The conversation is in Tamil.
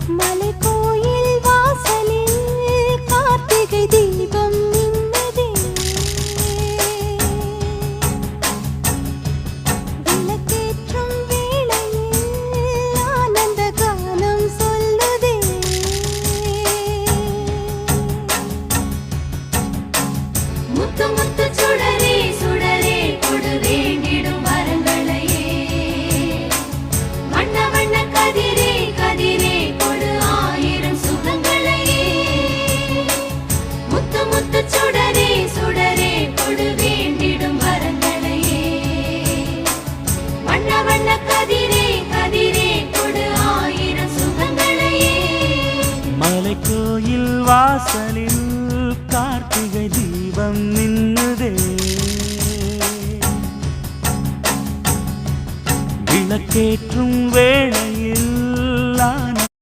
மலைக்கோயில் வாசலில் கார்த்திகை தீபம் மின்னுதே. விளக்கேற்றும் வேளையில் ஆனந்த கானம் சொல்லுதே. முத்து முத்து சுடரே சுடரே கொடு வேண்டிடும் வரங்களையே. வண்ண வண்ண கதிரே கதிரே கொடு ஆயிரம் சுகங்களையே. முத்து முத்து சுடரே சுடரே கொடு வேண்டிடும் வரங்களையே. வண்ண வண்ண கதிரே கதிரே கொடு ஆயிரம் சுகங்களையே. மலைக்கோயில் வாசலில் கார்த்திகை தீபம் மின்னுதே. விளக்கேற்றும் வேளை